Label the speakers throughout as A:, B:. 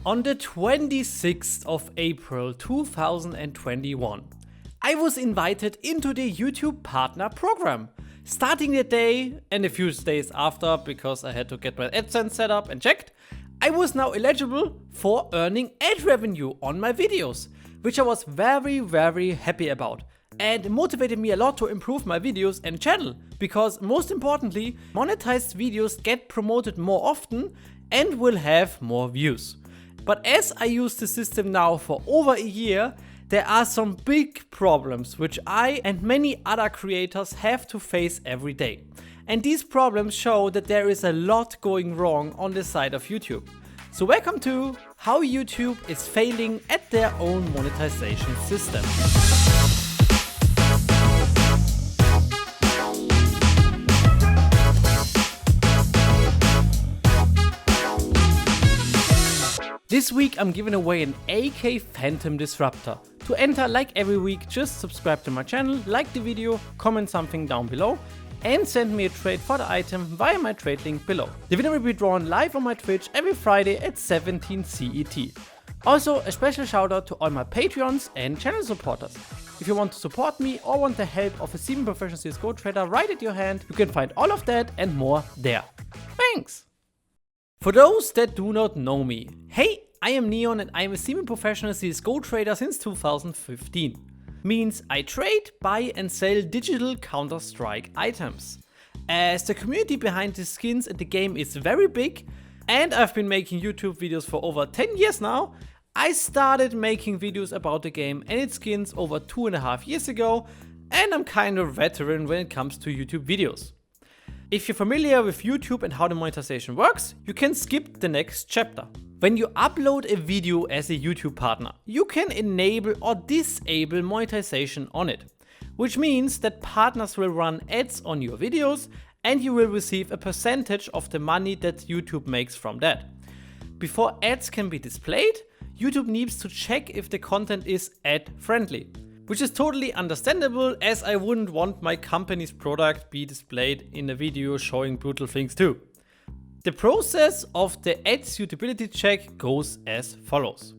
A: On the 26th of April 2021, I was invited into the YouTube Partner Program. Starting the day and a few days after, because I had to get my AdSense set up and checked, I was now eligible for earning ad revenue on my videos, which I was very happy about. And motivated me a lot to improve my videos and channel, because most importantly, monetized videos get promoted more often and will have more views. But as I use the system now for over a year, there are some big problems which I and many other creators have to face every day. And these problems show that there is a lot going wrong on the side of YouTube. So welcome to how YouTube is failing at their own monetization system. This week I'm giving away an AK Phantom Disruptor. To enter, like every week, just subscribe to my channel, like the video, comment something down below and send me a trade for the item via my trade link below. The winner will be drawn live on my Twitch every Friday at 17 CET. Also, a special shout out to all my Patreons and channel supporters. If you want to support me or want the help of a semi-professional CSGO trader right at your hand, you can find all of that and more there. Thanks! For those that do not know me, hey, I am Neon and I am a semi-professional CSGO trader since 2015. Means I trade, buy and sell digital Counter-Strike items. As the community behind the skins in the game is very big and I've been making YouTube videos for over 10 years now, I started making videos about the game and its skins over 2.5 years ago, and I'm kind of veteran when it comes to YouTube videos. If you're familiar with YouTube and how the monetization works, you can skip the next chapter. When you upload a video as a YouTube partner, you can enable or disable monetization on it, which means that partners will run ads on your videos and you will receive a percentage of the money that YouTube makes from that. Before ads can be displayed, YouTube needs to check if the content is ad friendly. Which is totally understandable, as I wouldn't want my company's product be displayed in a video showing brutal things too. The process of the ad suitability check goes as follows.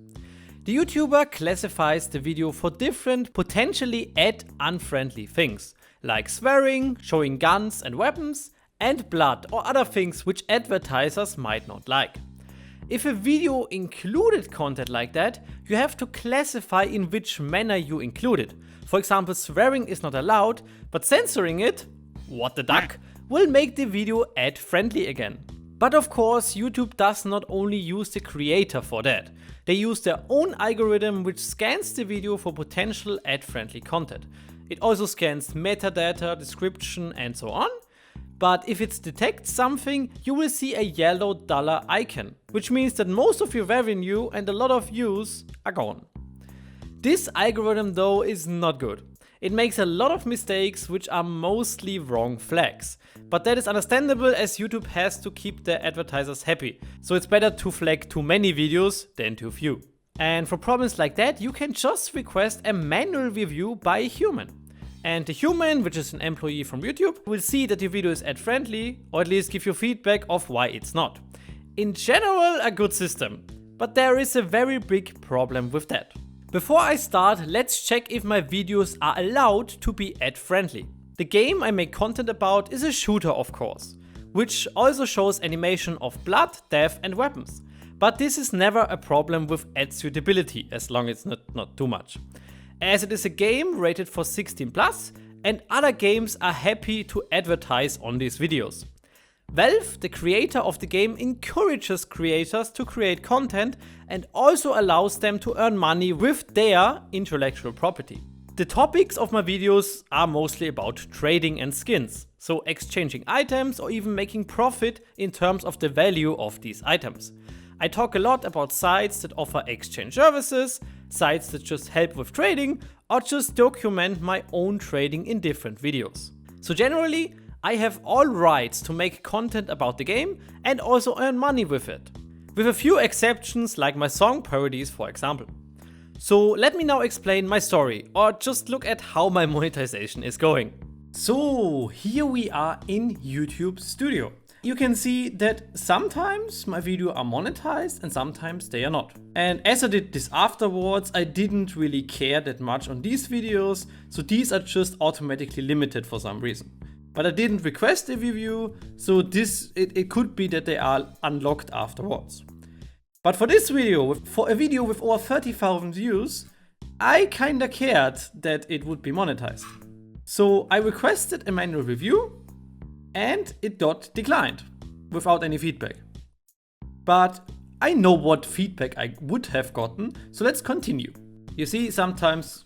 A: The YouTuber classifies the video for different potentially ad unfriendly things, like swearing, showing guns and weapons, and blood or other things which advertisers might not like. If a video included content like that, you have to classify in which manner you include it. For example, swearing is not allowed, but censoring it, what the duck, will make the video ad friendly again. But of course, YouTube does not only use the creator for that. They use their own algorithm which scans the video for potential ad friendly content. It also scans metadata, description and so on. But if it detects something, you will see a yellow dollar icon, which means that most of your revenue and a lot of views are gone. This algorithm though is not good. It makes a lot of mistakes which are mostly wrong flags. But that is understandable, as YouTube has to keep their advertisers happy. So it's better to flag too many videos than too few. And for problems like that, you can just request a manual review by a human. And the human, which is an employee from YouTube, will see that your video is ad friendly, or at least give you feedback of why it's not. In general, a good system, but there is a very big problem with that. Before I start, let's check if my videos are allowed to be ad friendly. The game I make content about is a shooter, of course, which also shows animation of blood, death and weapons. But this is never a problem with ad suitability, as long as it's not too much. As it is a game rated for 16+, and other games are happy to advertise on these videos. Valve, the creator of the game, encourages creators to create content and also allows them to earn money with their intellectual property. The topics of my videos are mostly about trading and skins, so exchanging items or even making profit in terms of the value of these items. I talk a lot about sites that offer exchange services, sites that just help with trading, or just document my own trading in different videos. So generally, I have all rights to make content about the game and also earn money with it. With a few exceptions, like my song parodies for example. So let me now explain my story, or just look at how my monetization is going. So here we are in YouTube Studio. you can see that sometimes my videos are monetized and sometimes they are not. And as I did this afterwards, I didn't really care that much on these videos, so these are just automatically limited for some reason. But I didn't request a review, so it could be that they are unlocked afterwards. But for this video, for a video with over 30,000 views, I kinda cared that it would be monetized. So I requested a manual review and it got declined without any feedback. But I know what feedback I would have gotten, so let's continue. You see, sometimes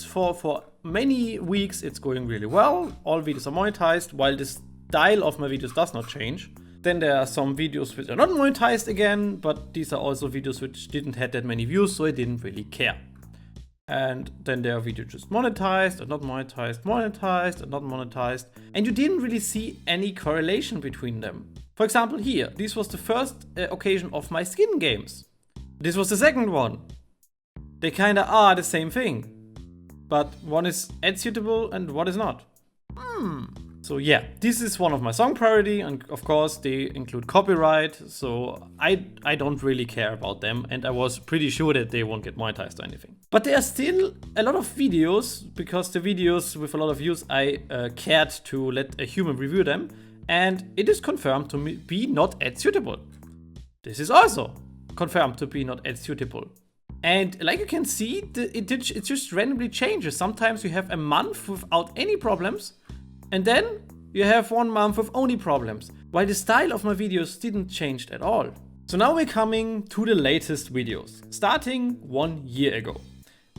A: for many weeks it's going really well, all videos are monetized, while the style of my videos does not change. Then there are some videos which are not monetized again, but these are also videos which didn't have that many views, so I didn't really care. And then there are videos just monetized or not monetized, monetized or not monetized, and you didn't really see any correlation between them. For example here, this was the first occasion of my skin games. This was the second one. They kinda are the same thing, but one is ad suitable and one is not. So yeah, this is one of my song parody, and of course they include copyright, so I don't really care about them, and I was pretty sure that they won't get monetized or anything. But there are still a lot of videos, because the videos with a lot of views I cared to let a human review them, and it is confirmed to be not ad suitable. This is also confirmed to be not ad suitable. And like you can see, it just randomly changes. Sometimes you have a month without any problems, and then you have 1 month with only problems, while the style of my videos didn't change at all. So now we're coming to the latest videos, starting 1 year ago.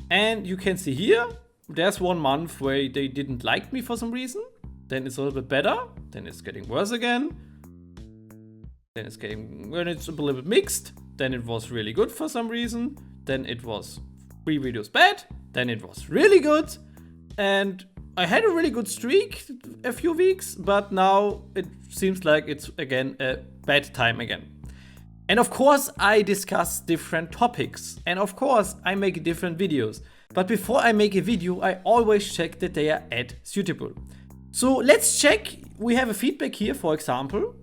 A: And you can see here, there's 1 month where they didn't like me for some reason. Then it's a little bit better, then it's getting worse again. Then it's a little bit mixed. Then it was really good for some reason. Then it was 3 videos bad. Then it was really good. And I had a really good streak a few weeks, but now it seems like it's again a bad time again. And of course I discuss different topics, and of course I make different videos. But before I make a video, I always check that they are ad suitable. So let's check. We have a feedback here, for example.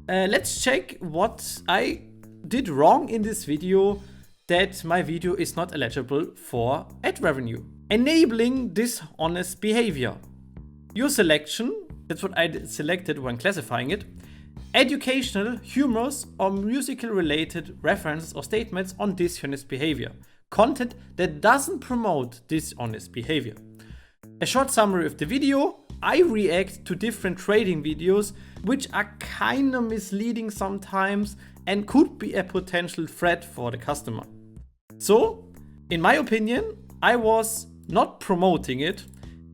A: Let's check what I did wrong in this video, that my video is not eligible for ad revenue. Enabling dishonest behavior. Your selection, that's what I selected when classifying it. Educational, humorous, or musical related references or statements on dishonest behavior. Content that doesn't promote dishonest behavior. A short summary of the video. I react to different trading videos which are kind of misleading sometimes and could be a potential threat for the customer. So, in my opinion, I was not promoting it.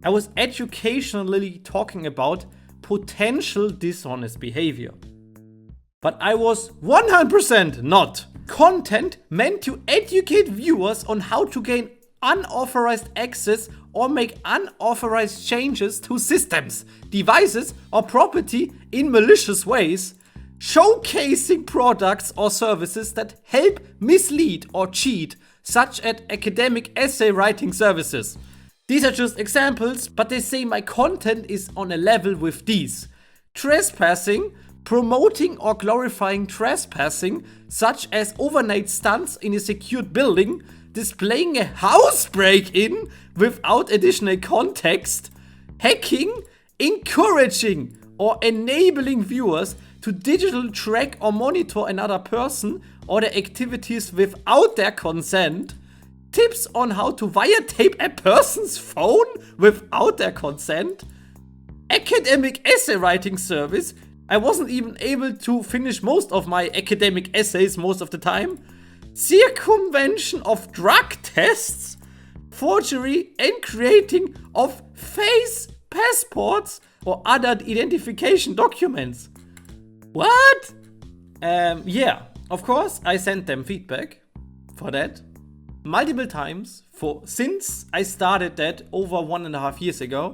A: I was educationally talking about potential dishonest behavior. But I was 100% not. Content meant to educate viewers on how to gain unauthorized access or make unauthorized changes to systems, devices, or property in malicious ways, showcasing products or services that help mislead or cheat, such as academic essay writing services. These are just examples, but they say my content is on a level with these. Trespassing, promoting or glorifying trespassing, such as overnight stunts in a secured building, displaying a house break-in without additional context, hacking, encouraging or enabling viewers to digital track or monitor another person or their activities without their consent, tips on how to wiretape a person's phone without their consent, academic essay writing service. I wasn't even able to finish most of my academic essays most of the time. Circumvention of drug tests, forgery and creating of face passports or other identification documents. What? Yeah, of course I sent them feedback for that multiple times since I started that over 1.5 years ago.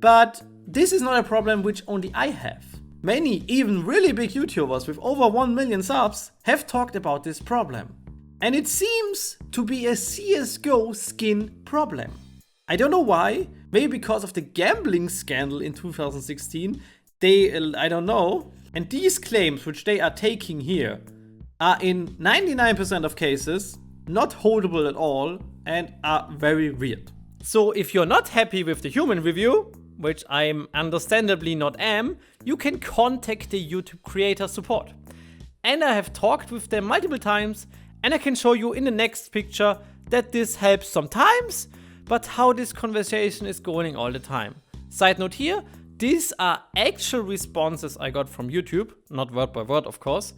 A: But this is not a problem which only I have. Many, even really big YouTubers with over 1 million subs have talked about this problem. And it seems to be a CSGO skin problem. I don't know why, maybe because of the gambling scandal in 2016. I don't know. And these claims which they are taking here are in 99% of cases not holdable at all and are very weird. So if you're not happy with the human review, which I'm understandably not am, you can contact the YouTube creator support. And I have talked with them multiple times, and I can show you in the next picture that this helps sometimes, but how this conversation is going all the time. Side note here, these are actual responses I got from YouTube, not word by word of course.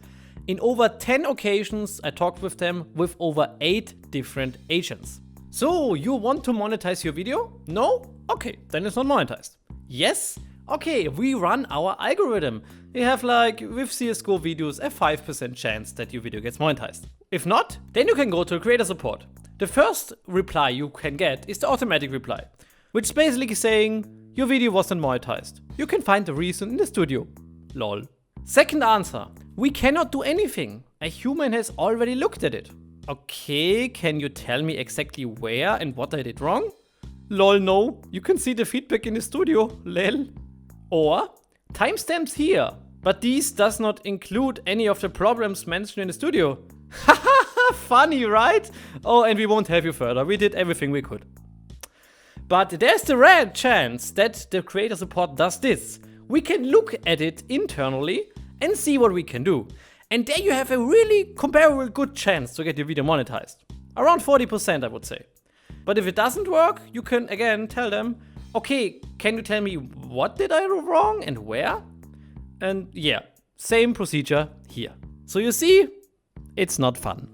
A: In over 10 occasions I talked with them with over 8 different agents. So you want to monetize your video? No? Okay, then it's not monetized. Yes? Okay, we run our algorithm. You have like with CSGO videos a 5% chance that your video gets monetized. If not, then you can go to creator support. The first reply you can get is the automatic reply, which is basically saying your video wasn't monetized. You can find the reason in the studio. Lol. Second answer, we cannot do anything. A human has already looked at it. Okay, can you tell me exactly where and what I did wrong? Lol, no. You can see the feedback in the studio. Lel. Or timestamps here. But these does not include any of the problems mentioned in the studio. Haha, funny, right? Oh, and we won't have you further. We did everything we could. But there's the rare chance that the creator support does this. We can look at it internally and see what we can do. And there you have a really comparable good chance to get your video monetized. Around 40%, I would say. But if it doesn't work, you can again tell them, okay, can you tell me what did I do wrong and where? And yeah, same procedure here. So you see, it's not fun.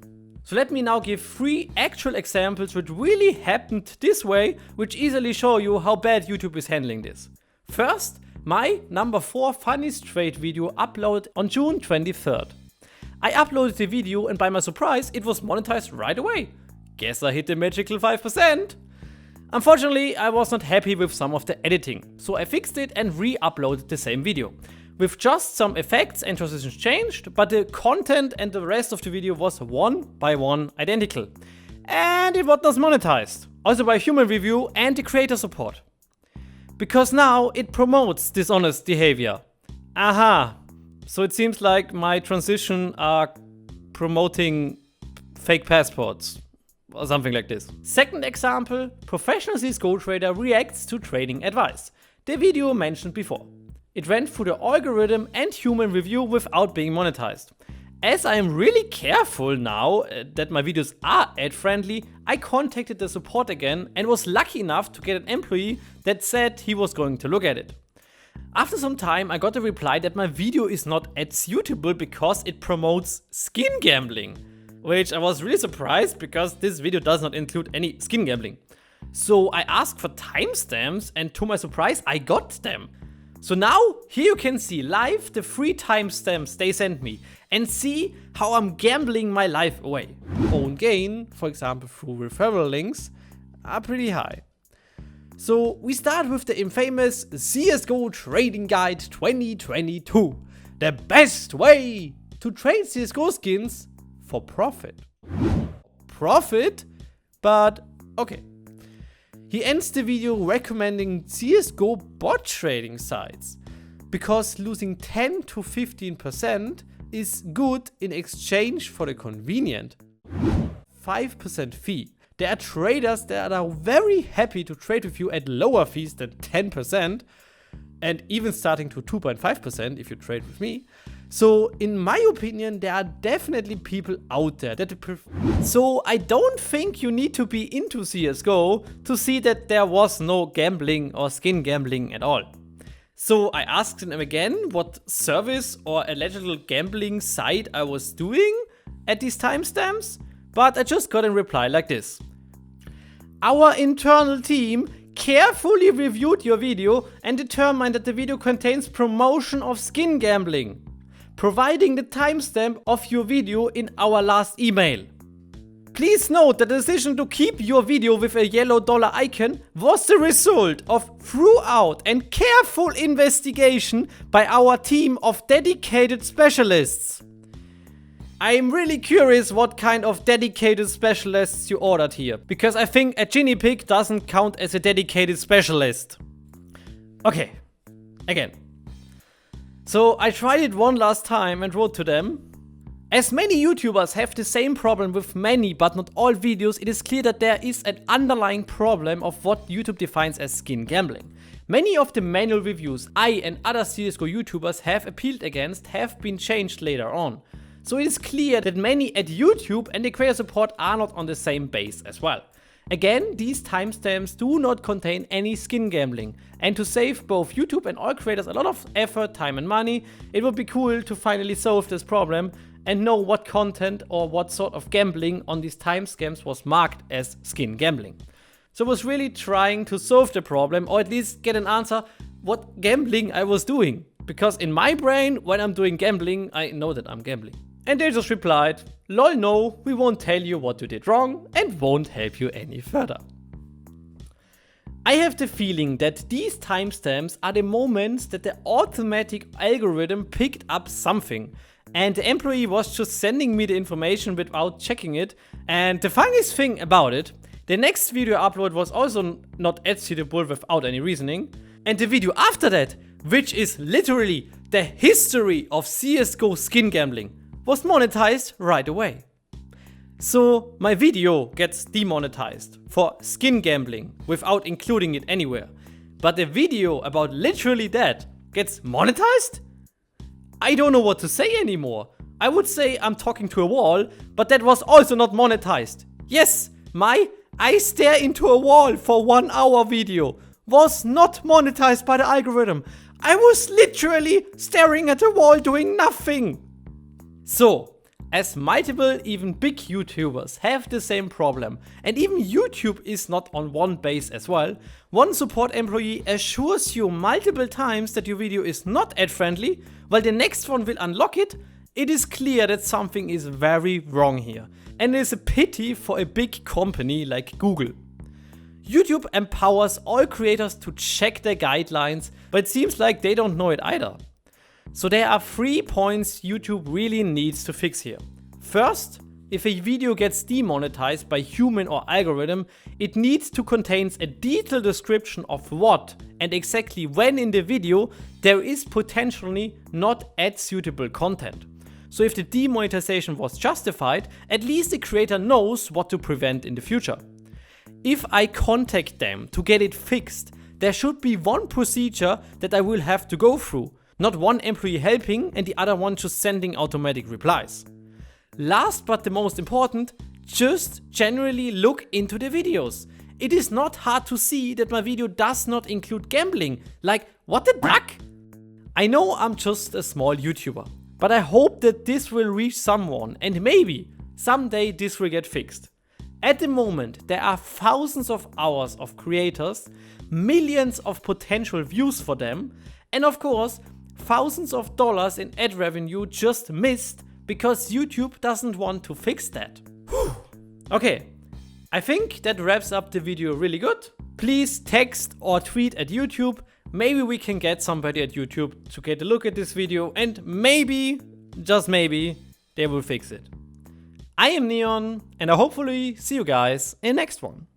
A: So let me now give 3 actual examples which really happened this way, which easily show you how bad YouTube is handling this. First, my number 4 funniest trade video uploaded on June 23rd. I uploaded the video and by my surprise, it was monetized right away. Guess I hit the magical 5%. Unfortunately, I was not happy with some of the editing, so I fixed it and re-uploaded the same video. With just some effects and transitions changed, but the content and the rest of the video was one by one identical. And it was monetized, also by human review and the creator support. Because now it promotes dishonest behavior. Aha! So it seems like my transition are promoting fake passports. Or something like this. Second example, professional CSGO trader reacts to trading advice. The video mentioned before. It went through the algorithm and human review without being monetized. As I am really careful now that my videos are ad friendly, I contacted the support again and was lucky enough to get an employee that said he was going to look at it. After some time I got a reply that my video is not ad suitable because it promotes skin gambling. Which I was really surprised because this video does not include any skin gambling. So I asked for timestamps and to my surprise I got them. So now here you can see live the 3 timestamps they sent me and see how I'm gambling my life away. Own gain, for example through referral links, are pretty high. So we start with the infamous CSGO Trading Guide 2022. The best way to trade CSGO skins for profit. Profit? But okay. He ends the video recommending CSGO bot trading sites because losing 10 to 15% is good in exchange for the convenient 5% fee. There are traders that are very happy to trade with you at lower fees than 10% and even starting to 2.5% if you trade with me. So in my opinion, there are definitely people out there that So I don't think you need to be into CSGO to see that there was no gambling or skin gambling at all. So I asked him again what service or alleged gambling site I was doing at these timestamps, but I just got a reply like this. Our internal team carefully reviewed your video and determined that the video contains promotion of skin gambling, providing the timestamp of your video in our last email. Please note that the decision to keep your video with a yellow dollar icon was the result of thorough and careful investigation by our team of dedicated specialists. I am really curious what kind of dedicated specialists you ordered here, because I think a guinea pig doesn't count as a dedicated specialist. Okay, again. So I tried it one last time and wrote to them. As many YouTubers have the same problem with many but not all videos, it is clear that there is an underlying problem of what YouTube defines as skin gambling. Many of the manual reviews I and other CSGO YouTubers have appealed against have been changed later on. So it is clear that many at YouTube and the creator support are not on the same base as well. Again, these timestamps do not contain any skin gambling, and to save both YouTube and all creators a lot of effort, time and money, it would be cool to finally solve this problem and know what content or what sort of gambling on these timestamps was marked as skin gambling. So I was really trying to solve the problem, or at least get an answer what gambling I was doing. Because in my brain, when I'm doing gambling, I know that I'm gambling. And they just replied, lol no, we won't tell you what you did wrong and won't help you any further. I have the feeling that these timestamps are the moments that the automatic algorithm picked up something. And the employee was just sending me the information without checking it. And the funniest thing about it, the next video I uploaded was also not editable without any reasoning. And the video after that, which is literally the history of CSGO skin gambling, was monetized right away. So my video gets demonetized for skin gambling without including it anywhere. But the video about literally that gets monetized? I don't know what to say anymore. I would say I'm talking to a wall, but that was also not monetized. Yes, my I stare into a wall for 1 hour video was not monetized by the algorithm. I was literally staring at a wall doing nothing. So, as multiple, even big YouTubers have the same problem, and even YouTube is not on one base as well, one support employee assures you multiple times that your video is not ad friendly, while the next one will unlock it, it is clear that something is very wrong here. And it is a pity for a big company like Google. YouTube empowers all creators to check their guidelines, but it seems like they don't know it either. So there are 3 points YouTube really needs to fix here. First, if a video gets demonetized by human or algorithm, it needs to contain a detailed description of what and exactly when in the video there is potentially not ad suitable content. So if the demonetization was justified, at least the creator knows what to prevent in the future. If I contact them to get it fixed, there should be one procedure that I will have to go through. Not one employee helping and the other one just sending automatic replies. Last but the most important, just generally look into the videos. It is not hard to see that my video does not include gambling. Like, what the duck? I know I'm just a small YouTuber, but I hope that this will reach someone and maybe someday this will get fixed. At the moment, there are thousands of hours of creators, millions of potential views for them, and of course, thousands of dollars in ad revenue just missed because YouTube doesn't want to fix that. Okay, I think that wraps up the video really good. Please text or tweet at YouTube. Maybe we can get somebody at YouTube to get a look at this video and maybe, just maybe, they will fix it. I am Neon and I hopefully see you guys in the next one.